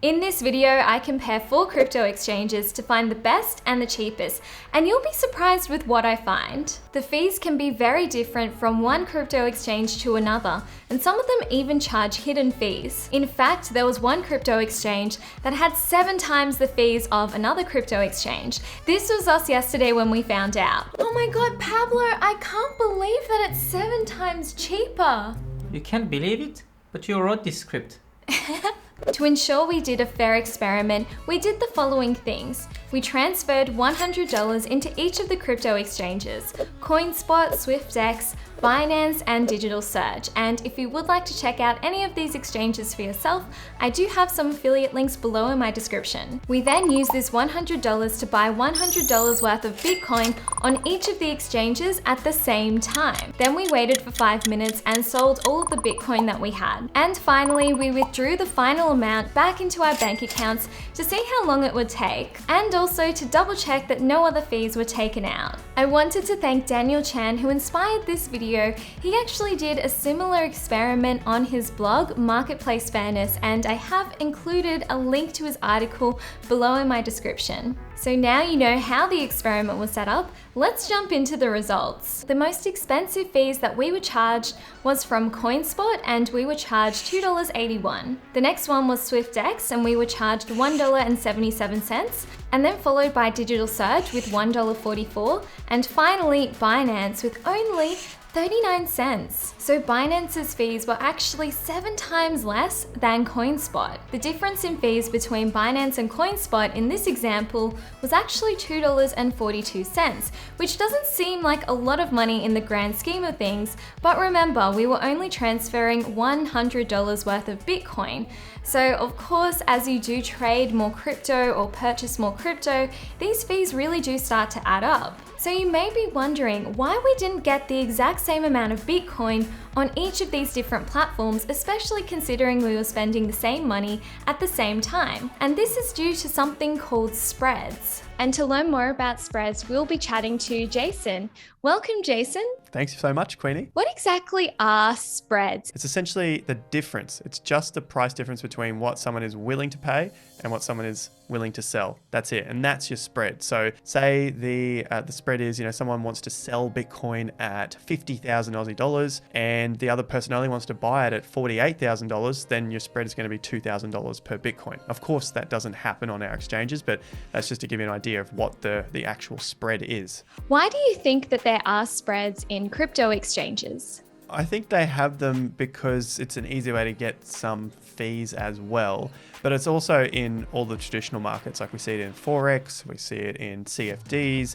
In this video, I compare 4 crypto exchanges to find the best and the cheapest, and you'll be surprised with what I find. The fees can be very different from one crypto exchange to another, and some of them even charge hidden fees. In fact, there was one crypto exchange that had 7 times the fees of another crypto exchange. This was us yesterday when we found out. Oh my god, Pablo, I can't believe that it's 7 times cheaper. You can't believe it? But you wrote this script. To ensure we did a fair experiment, we did the following things. We transferred $100 into each of the crypto exchanges: CoinSpot, Swiftx, Binance, and Digital Surge. And if you would like to check out any of these exchanges for yourself, I do have some affiliate links below in my description. We then used this $100 to buy $100 worth of Bitcoin on each of the exchanges at the same time. Then we waited for 5 minutes and sold all of the Bitcoin that we had. And finally, we withdrew the final amount back into our bank accounts to see how long it would take, and also to double check that no other fees were taken out. I wanted to thank Daniel Chan, who inspired this video. He actually did a similar experiment on his blog, Marketplace Fairness, and I have included a link to his article below in my description. So now you know how the experiment was set up, let's jump into the results. The most expensive fees that we were charged was from CoinSpot, and we were charged $2.81. The next one was Swiftx, and we were charged $1.77, and then followed by Digital Surge with $1.44, and finally Binance with only 39 cents. So Binance's fees were actually 7 times less than CoinSpot. The difference in fees between Binance and CoinSpot in this example was actually $2.42, which doesn't seem like a lot of money in the grand scheme of things, but remember, we were only transferring $100 worth of Bitcoin. So of course, as you do trade more crypto or purchase more crypto, these fees really do start to add up. So you may be wondering why we didn't get the exact same amount of Bitcoin on each of these different platforms, especially considering we were spending the same money at the same time. And this is due to something called spreads. And to learn more about spreads, we'll be chatting to Jason. Welcome, Jason. Thanks so much, Queenie. What exactly are spreads? It's essentially the difference. It's just the price difference between what someone is willing to pay and what someone is willing to sell. That's it. And that's your spread. So say the spread is, someone wants to sell Bitcoin at 50,000 Aussie dollars and the other person only wants to buy it at $48,000, then your spread is going to be $2,000 per Bitcoin. Of course, that doesn't happen on our exchanges, but that's just to give you an idea of what the actual spread is. Why do you think that there are spreads in crypto exchanges? I think they have them because it's an easy way to get some fees as well, but it's also in all the traditional markets. Like we see it in Forex, we see it in CFDs,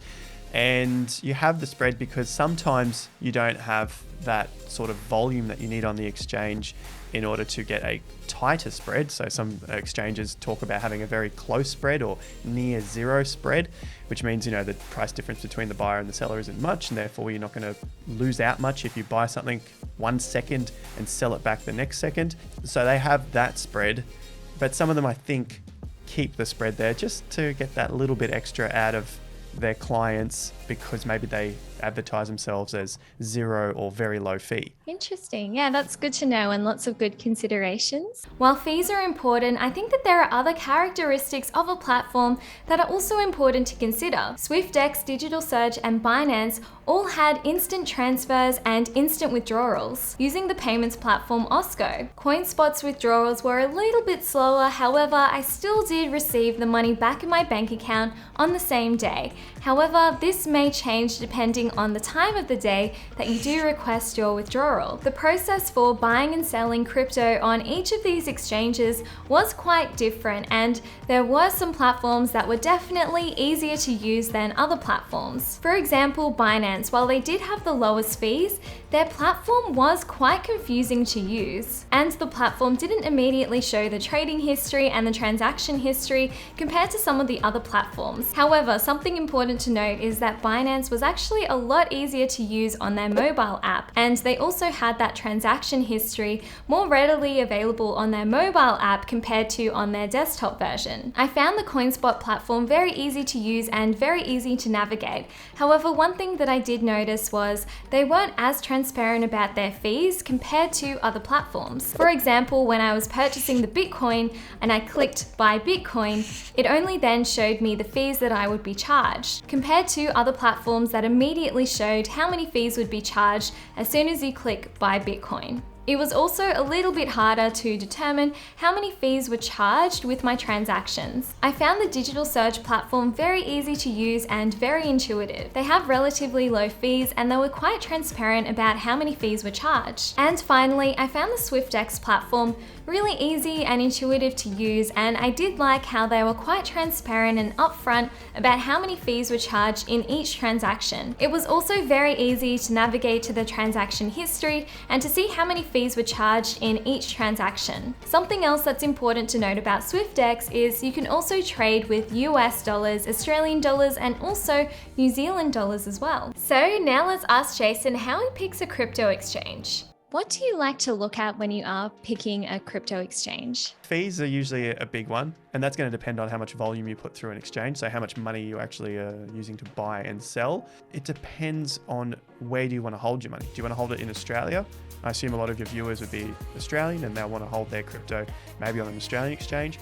and you have the spread because sometimes you don't have that sort of volume that you need on the exchange in order to get a tighter spread. So some exchanges talk about having a very close spread or near zero spread, which means, the price difference between the buyer and the seller isn't much, and therefore you're not going to lose out much if you buy something 1 second and sell it back the next second. So they have that spread, but some of them, I think, keep the spread there just to get that little bit extra out of their clients because maybe they advertise themselves as zero or very low fee. Interesting. Yeah, that's good to know, and lots of good considerations. While fees are important, I think that there are other characteristics of a platform that are also important to consider. Swiftx, Digital Surge, and Binance all had instant transfers and instant withdrawals using the payments platform Osco. CoinSpot's withdrawals were a little bit slower, however, I still did receive the money back in my bank account on the same day. However, this may change depending on the time of the day that you do request your withdrawal. The process for buying and selling crypto on each of these exchanges was quite different, and there were some platforms that were definitely easier to use than other platforms. For example, Binance, while they did have the lowest fees, their platform was quite confusing to use, and the platform didn't immediately show the trading history and the transaction history compared to some of the other platforms. However, something important to note is that Binance was actually a lot easier to use on their mobile app, and they also had that transaction history more readily available on their mobile app compared to on their desktop version. I found the CoinSpot platform very easy to use and very easy to navigate. However, one thing that I did notice was they weren't as transparent about their fees compared to other platforms. For example, when I was purchasing the Bitcoin and I clicked buy Bitcoin, it only then showed me the fees that I would be charged, compared to other platforms that immediately showed how many fees would be charged as soon as you click buy Bitcoin. It was also a little bit harder to determine how many fees were charged with my transactions. I found the Digital Surge platform very easy to use and very intuitive. They have relatively low fees and they were quite transparent about how many fees were charged. And finally, I found the Swiftx platform really easy and intuitive to use, and I did like how they were quite transparent and upfront about how many fees were charged in each transaction. It was also very easy to navigate to the transaction history and to see how many fees were charged in each transaction. Something else that's important to note about Swiftx is you can also trade with US dollars, Australian dollars, and also New Zealand dollars as well. So now let's ask Jason how he picks a crypto exchange. What do you like to look at when you are picking a crypto exchange? Fees are usually a big one, and that's going to depend on how much volume you put through an exchange, so how much money you actually are using to buy and sell. It depends on where do you want to hold your money. Do you want to hold it in Australia? I assume a lot of your viewers would be Australian and they'll want to hold their crypto maybe on an Australian exchange.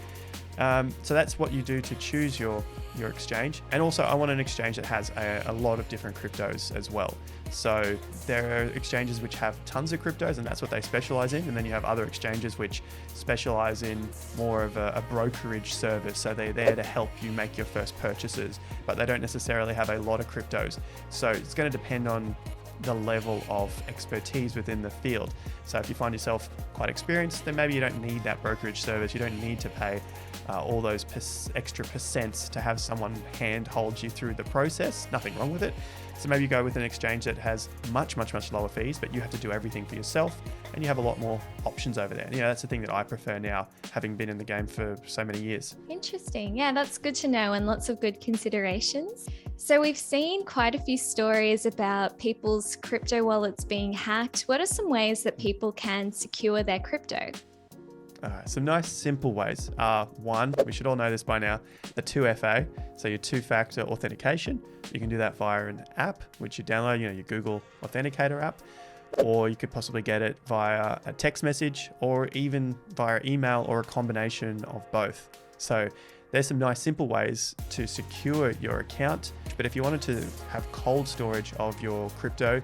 So that's what you do to choose your exchange. And also I want an exchange that has a lot of different cryptos as well. So there are exchanges which have tons of cryptos and that's what they specialize in. And then you have other exchanges which specialize in more of a brokerage service. So they're there to help you make your first purchases, but they don't necessarily have a lot of cryptos. So it's going to depend on the level of expertise within the field. So if you find yourself quite experienced, then maybe you don't need that brokerage service. You don't need to pay all those extra percents to have someone hand hold you through the process. Nothing wrong with it. So maybe you go with an exchange that has much lower fees, but you have to do everything for yourself and you have a lot more options over there. You know, that's the thing that I prefer now, having been in the game for so many years. Interesting. Yeah, that's good to know and lots of good considerations. So we've seen quite a few stories about people's crypto wallets being hacked. What are some ways that people can secure their crypto? Some nice simple ways are, one, we should all know this by now, the 2FA, so your two-factor authentication. You can do that via an app, which you download, your Google Authenticator app, or you could possibly get it via a text message or even via email or a combination of both. So there's some nice simple ways to secure your account. But if you wanted to have cold storage of your crypto,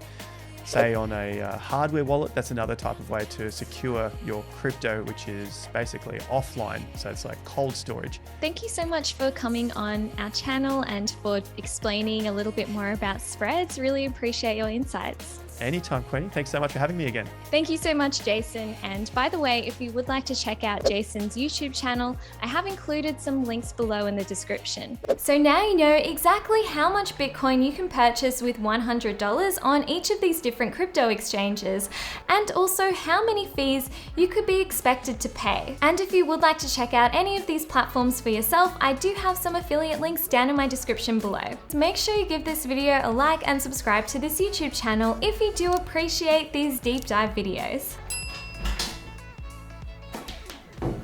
say on a hardware wallet, that's another type of way to secure your crypto, which is basically offline. So it's like cold storage. Thank you so much for coming on our channel and for explaining a little bit more about spreads. Really appreciate your insights. Anytime, Queenie. Thanks so much for having me again. Thank you so much, Jason. And by the way, if you would like to check out Jason's YouTube channel, I have included some links below in the description. So now you know exactly how much Bitcoin you can purchase with $100 on each of these different crypto exchanges, and also how many fees you could be expected to pay. And if you would like to check out any of these platforms for yourself, I do have some affiliate links down in my description below. So make sure you give this video a like and subscribe to this YouTube channel if you do appreciate these deep dive videos.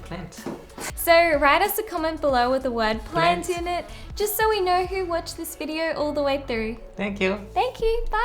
Plant. So write us a comment below with the word plant in it, just so we know who watched this video all the way through. Thank you. Thank you, bye.